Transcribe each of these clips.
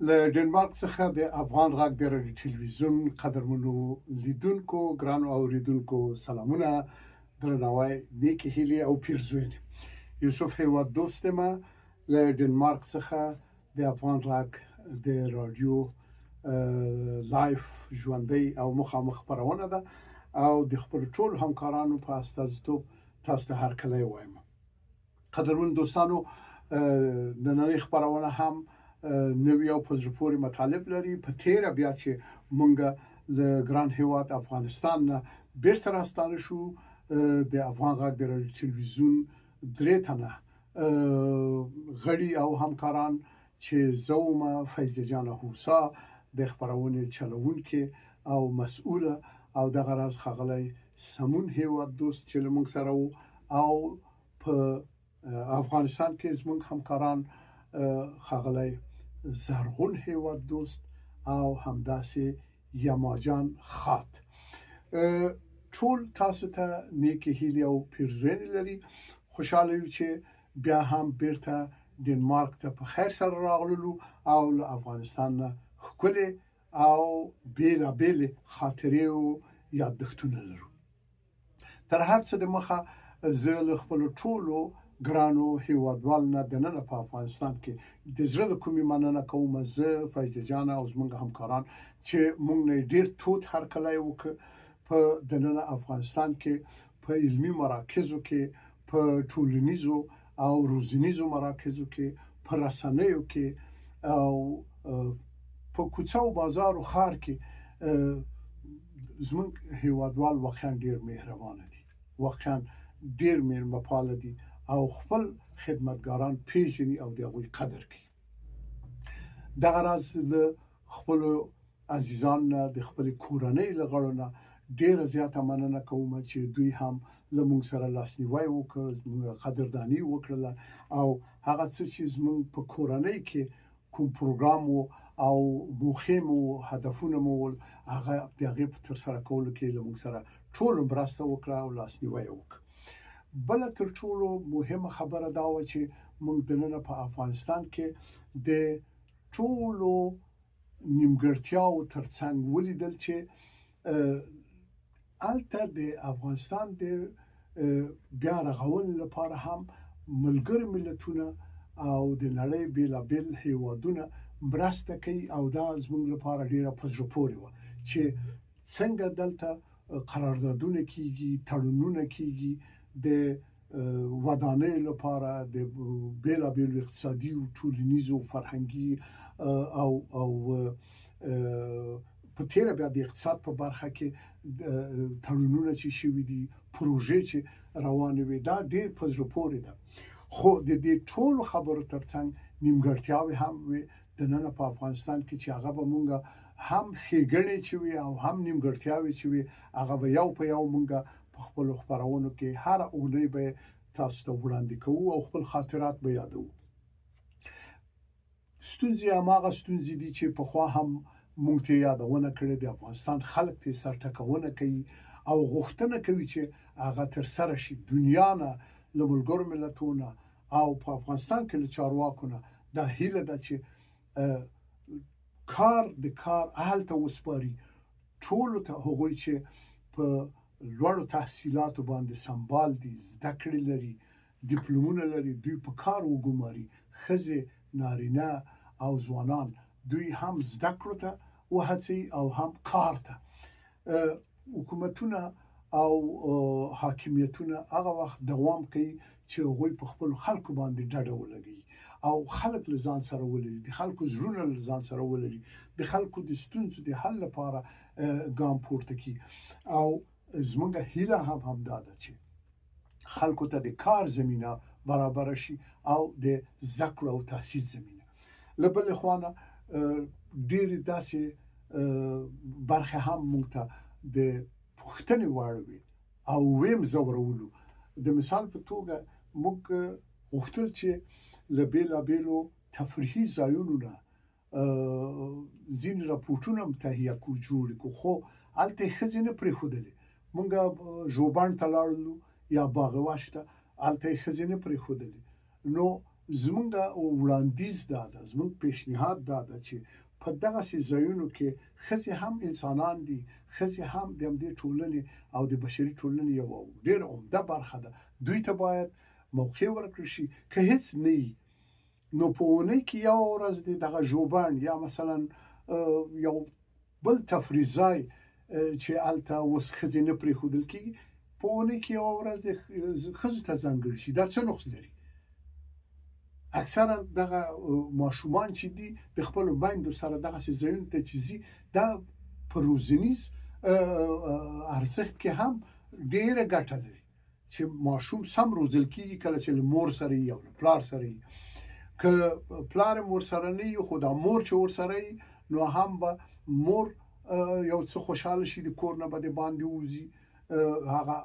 له ډنمارک څخه د افغان غږ د رادیو تلویزیون قدرمنو لیدونکو ګرانو اوریدونکو سلامونه درناوی نیکی هیلې او پیرزوینې یوسف هیواد دوست ما له ډنمارک څخه د افغان غږ د رادیو لایف ژوندۍ او مخامخ خبرونه ده او د خپل ټول همکارانو په استازیتوب تاسو ته هرکلی وایم. قدرمن دوستانو نننۍ خبرونه هم نوی او په زړه پورې مطالب لري. په تیره بیا چې مونږ له ګران هیواد افغانستان نه بیرته راستانه شو د افغان غږ د رادیو تلویزیون درې تنه غړي او همکاران چې زومه فیضه جان هوسا د خبرونه چلوونکې او مسؤله او دغه راز خغلی سمون هیواد دوست چې موږ سره او په افغانستان کې زموږ همکاران خغلی زرغون هیواد دوست او همداسې یماجان خات. ټول تاسو ته نیکی هیلې او پیرزوینې لري. خوشاله یو چې بیا هم بیرته ډنمارک ته په خیر سره راغلو او له افغانستان نه ښکلې او بیلابیل خاطرې او یادښتونه لرو. تر هر څه د مخه زه له خپلو ټولو ګرانو هیوادوالو نه دننه په افغانستان کې د زړه له کومې مننه کوم. زه فیضه جان او زموږ همکاران چې موږ نه ډېر تود هرکلی وکړ په دننه افغانستان کې په علمي مراکزو کې په ټولنیزو او روزنیزو مراکزو کې په رسنیو کې او په کوڅه او بازار او ښار کې زموږ هیوادوال واقعا ډېر مهربانه دي، واقعا ډېر مېلمه‌پاله دي او خپل خدمتګاران پیژني او د هغوی قدر کوي. دغه راز د خپل عزیزان نه د خپل کورنۍ له غړو نه ډېره زیاته مننه کوم چې دوی هم له موږ سره لاسنیوی وکړ، زموږ قدرداني وکړله او هغه څه چې زموږ په کورنۍ کې کوم پروګرام او موخې مو هدفونه مو هغه د هغې په ترسره کولو کې له موږ سره ټولو مرسته وکړه او لاسنیوی وکړه. بله تر ټولو مهمه خبره دا وه چې موږ دننه په افغانستان کې د ټولو نیمګړتیاو ترڅنګ ولیدل چې هلته د افغانستان د بیا رغونې لپاره هم ملګري ملتونه او د نړۍ بیلابیل هیوادونه مرسته کوي او دا زموږ لپاره ډېره په زړه پورې وه چې څنګه دلته قراردادونه کیږي، تړونونه کیږي د ودانۍ لپاره د بیلابیلو اقتصادي او ټولنیزو فرهنګي او په تیره بیا د اقتصاد په برخه کې تړونونه چې شوي دي، پروژې چې روانې وي، دا ډېر په زړه پورې ده. خو د دې ټولو خبرو ترڅنګ نیمګړتیاوې هم وي دننه په افغانستان کې چې هغه به مونږ هم ښېګڼې چې وي او هم نیمګړتیاوې چې وي هغه به یو په یو مونږ په خپلو خپرونو کې هره اونۍ به تاسو ته وړاندې کوو او خپل خاطرات به یادوو. ستونزې هماغه ستونزې دي چې پخوا هم مونږ ته یادونه کړې. د افغانستان خلک ته سرټکونه کوي او غوښتنه کوي چې هغه ترسره شي. دنیا نه له ملګرو ملتونو او په افغانستان کې له چارواکو نه دا هیله ده چې کار هلته وسپاري ټولو ته، هغوی چې په لوړو تحصیلاتو باندې سمبال دي، زده کړې لري، ډیپلومونه لري، دوی په کار وګماري. ښځې، نارینه او ځوانان دوی هم زده کړو ته وهڅوي او هم کار ته. حکومتونه او حاکمیتونه هغه وخت دوام کوي چې هغوی په خپلو خلکو باندې ډډه ولګوي او خلک له ځان سره ولري، د خلکو زړونه له ځان سره ولري، د خلکو د ستونزو د حل لپاره ګام پورته کړي. او زموږ هیله هم همدا ده چې خلکو ته د کار زمینه برابر شي او د زده کړو او تحصیل زمینه. له بلې خوا نه ډېرې داسې برخې هم موږ ته د پوښتنې وړ وي او ویم زورولو. د مثال په توګه موږ غوښتل چې له بیلابیلو تفریحي ځایونو نه ځینې راپورټونه هم تهیه کړو، جوړ کړو، خو هلته یې ښځې نه پرېښودلې. موږ ژوبڼ ته لاړلو یا باغ وحش ته، هلته یې ښځې نه پرېښودلې. نو زمونږ وړاندیز دا ده، زمونږ پیشنهاد دا ده چې په دغسې ځایونو کې ښځې هم انسانان دي، ښځې هم د همدې ټولنې او د بشري ټولنې یوه ډېره عمده برخه ده. دوی ته باید موقع ورکړل شي. که هیڅ نه وي نو په اونۍ کې یوه ورځ د دغه ژوبڼ یا مثلا یو بل تفریح ځای چې هلته اوس ښځې نه پرېښودل کېږي، په اونۍ کې یوه ورځ د ښځو ته ځانګړې شي. دا څه نقص لري؟ اکثرا دغه ماشومان چې دي د خپلو میندو سره دغسې ځایونو ته چې ځي، دا په روزنیز ارزښت کې هم ډېره ګټه لري چې ماشوم سم روزل کېږي کله چې له مور سره وي او له پلار سره وي. که پلار هم ورسره نه وي خو دا مور چې ورسره وي نو هم به مور یو څه خوشحاله شي، د کور نه به د باندې ووځي. هغه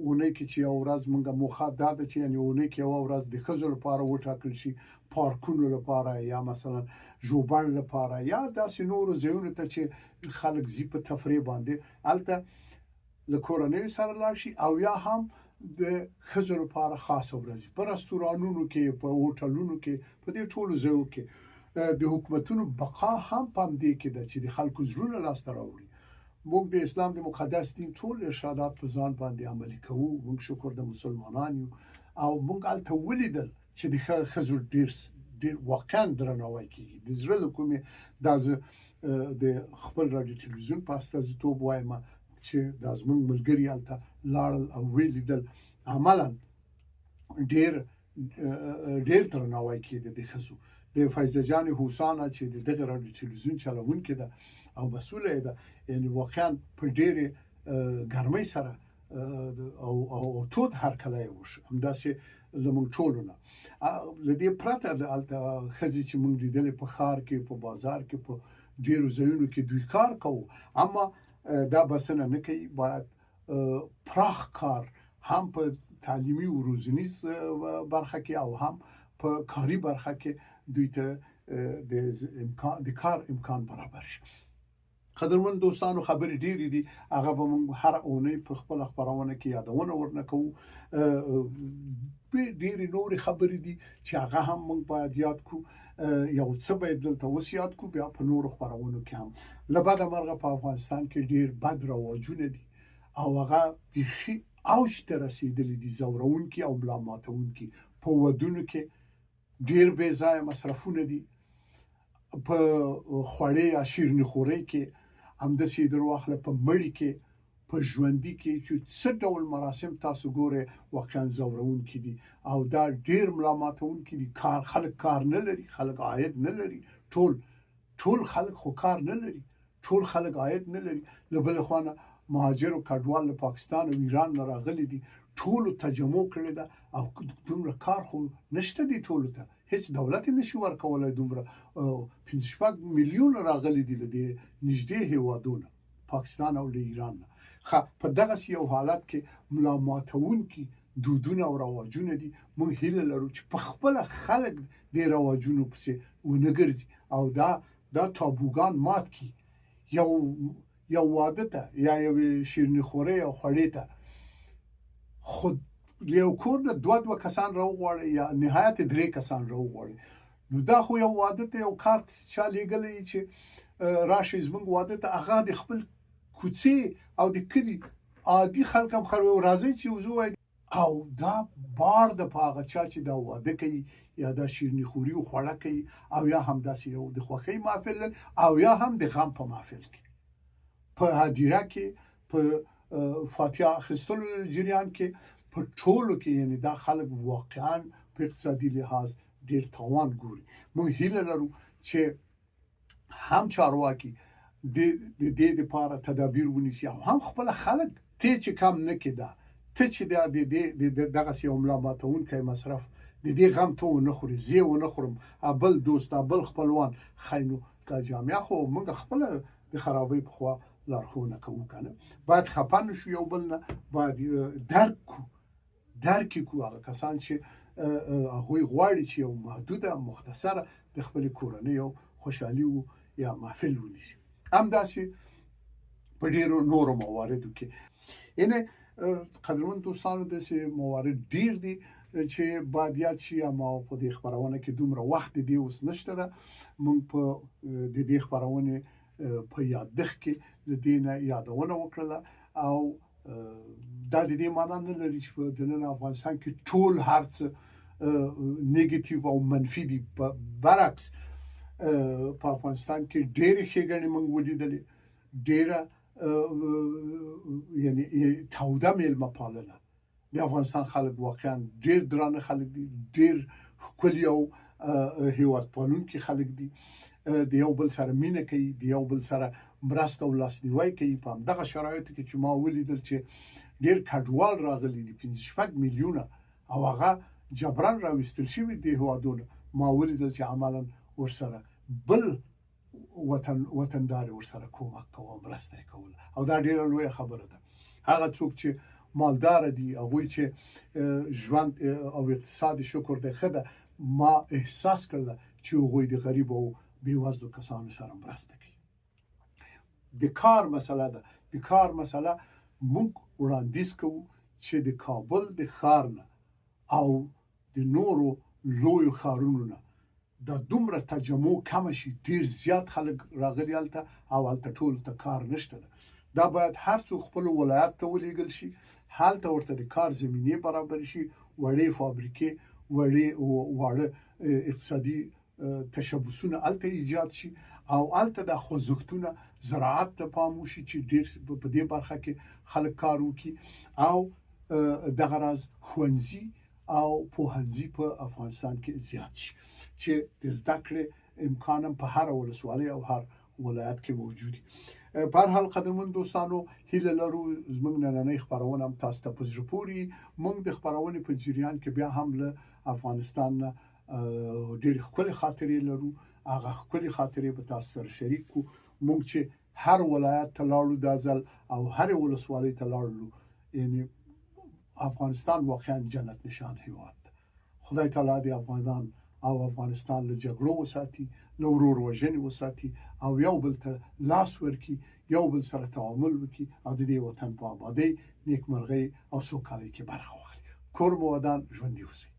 اونۍ کې چې یو ورځ موږ موخه دا ده چې یعنې اونۍ کې یوه ورځ د ښځو لپاره وټاکل شي، پارکونو لپاره یا مثلا ژوبڼ لپاره یا داسې نورو ځایونو ته چې خلک ځي په تفریح باندې، هلته له کورنیو سره لاړ شي. او یا هم د ښځو لپاره خاصه ورځ په رستورانونو کې، په هوټلونو کې، په دې ټولو ځایو کې د حکومتونو بقا هم په همدې کې ده چې د خلکو زړونه لاسته راوړي. موږ د اسلام د مقدس دین ټول ارشادات په ځان باندې عملي کوو. موږ شکر د مسلمانان یو او موږ هلته ولیدل چې د ښځو ډېر واقعا درناوی کېږي. د زړه له کومې دا زه د خپل راډیو تلویزیون په استازیتوب وایم چې دا زموږ ملګري هلته لاړل او ولیدل، عملا ډېر درناوی کېده د ښځو. د فیضه جانې هوسانه چې د دغه راډیو تلویزیون چلوونکې ده او مسؤله یې ده، یعنې واقعا په ډېرې ګرمۍ سره او تود هرکلی یې وشو. همداسې له موږ ټولو نه له دې پرته هلته ښځې چې موږ لیدلې په ښار کې، په بازار کې، په ډېرو ځایونو کې دوی کار کوو، اما دا بسنه نه کوي. باید پراخ کار هم په تعلیمي و روزنیز برخه کې او هم په کاري برخه کې دوی ته د کار امکان برابر شي. قدرمن دوستانو، خبرې ډېرې دي، هغه به موږ هر اونۍ په خپله خپرونه کې یادونه ورنه کوو. ډېرې نورې خبرې دي چې هغه هم موږ باید یاد کړو. یو څه باید دلته اوس یاد کړو، بیا په نورو خپرونو کې هم. له بده مرغه په افغانستان کې ډېر بد رواجونه دي او هغه بیخي اوج ته رسېدلي دي، ځورونکي او ملا ماتونکي. په ودونو کې ډېر بې ځایه مصرفونه دي، په خوړې یا شیریني خورۍ کې همداسې در واخله، په مړي کې، په ژوندي کې چې څه ډول مراسم تاسو ګورئ واقعا ځورونکي دي او دا ډېر ملا ماتونکي دي. خلک کار نه لري، خلک عاید نه لري، ټول خلک خو کار نه لري، ټول خلک عاید نه لري. له بلې خوا نه مهاجر او کډوال له پاکستان او ایران نه راغلي دي، ټولو تجمع کړې ده او دومره کار خو نشته دي ټولو ته. هیڅ دولت یې نشي ورکولی. دومره 5-6 میلیون راغلي دي له دې نږدې هېوادونه، پاکستان او له ایران نه. په دغسې یو حالت کې ملا ماتونکي دودونه او رواجونه دي. موږ هیله لرو چې په خپله خلک دې رواجونو پسې ونه ګرځي او دا تابوګان مات کړي. یو واده ته یا یوې شیریني خورۍ او خوړې ته خود یو کور نه 2 کسان راوغواړي یا نهایت 3 کسان راوغواړي، نو دا خو یو واده ته یو کارت چا لیږلی چې راشئ زموږ واده ته، هغه د خپل کوڅې او د کلي عادي خلک هم راځئ چې وضو وایي. او دا بار د په هغه چا چې دا واده کوي یا دا شیریني خوري او خوړه کوي او یا هم داسې یو د خوښۍ محفل او یا هم د غم په محفل کې، په هدیره کې، په فاتحه اخیستلو جریان کې، په ټولو کې. یعنې دا خلک واقعا په اقتصادي لحاظ ډېر تاوان ګوري. موږ هیله لرو چې هم چارواکي د دې لپاره تدابیر ونیسي او هم خپل خلک ته چې کم نه کېده، ته چې دغسې یو ملا ماتونکی مصرف د دې غم ته ونه خوري، زه ونه خورم، بل دوست بل خپلوان خینو. دا جامعه خو موږ خپله د خرابۍ په خوا لارښوونه کوو که نه. باید خفه نه شو یو بل نه، باید درک یې کړو هغه کسان چې هغوی غواړي چې یو محدوده مختصره د خپلې کورنۍ یو خوشحالي یا محفل ونیسي. همداسې په ډېرو نورو مواردو کې. یعنې قدرمن دوستانو داسې موارد ډېر دي چې باید یاد شي، اما په دې خبرونه کې دومره وخت دی اوس نشته ده. موږ په د دې خبرونه په یادښت کې د دې نه یادونه وکړه، او دا د دې معنی نه لري چې د نن افغانستان کې ټول هرڅ نیگیټیو او منفي دي. برعکس په افغانستان کې ډېرې ښېګڼې موږ ولیدلې، ډېره یعنی توده میلمه پالنه. د افغانستان خلک واقعا ډېر درانه خلک دي، ډېر ښکلي او هیواد پالونکي خلک دي، د یو بل سره مینه کوي، د یو بل سره مرسته او لاسنیوی کوي. په همدغه شرایطو کې چې ما ولیدل چې ډېر کډوال راغلي دي، 5-6 میلیونه، او هغه جبران راوستل شوي دي هیوادونه، ما ولیدل چې عملا ورسره بل وطندار ورسره کومک کوي، مرسته کوي، او دا ډېره لویه خبره ده. هغه څوک چې مالدار دي، هغوی چې ژوند او اقتصاد شکر دی ښه ده، ما احساس کړل چې هغوی د غریب او بېوزلو کسانو سره مرسته کوي. د کار مسله ده. د کار مسله موږ وړاندیز کوو چې د کابل د ښار نه او د نورو لویو ښارونو نه د دومره تجمع کم شي. ډېر زیات خلک راغلي هلته، او هلته ټولو ته کار نشته ده. دا باید هر څوک خپل ولایت ته ولېږل شي، هلته ورته د کار زمینې برابر شي، وړې فابریکې، واړه اقتصادي تشبثونه هلته ایجاد شي، او هلته د خوځښتونه زراعت ته پام وشي چې ډېر په دې برخه کې خلک کار وکړي، او دغه راز ښوونځي او پوهنځي په افغانستان کې زیات شي چې د زده کړې امکان هم په هر ولسوالۍ او هر ولایت کې موجود دي. په هر حال قدرمن دوستانو، هیله لرو زموږ نننۍ خبرونه هم تاسو ته په زړه پورې. موږ د خبرونې په جریان کې بیا هم له افغانستان نه ډېرې ښکلې خاطرې لرو. هغه ښکلې خاطرې به تاسو سره شریک کړو. موږ چې هر ولایت ته لاړو دا ځل، او هر ولسوالۍ ته لاړو، یعنی افغانستان واقعا جنت نشان هیواد ده. خدای تعالی د افغانان او افغانستان له جګړو وساتي، له ورور وژنې وساتي، او یو بل ته لاس ورکړي، یو بل سره تعامل وکړي، او د دې وطن په آبادۍ، نیکمرغۍ او سوکالۍ کې برخه واخلي. کور مو ودان، ژوندي اوسئ.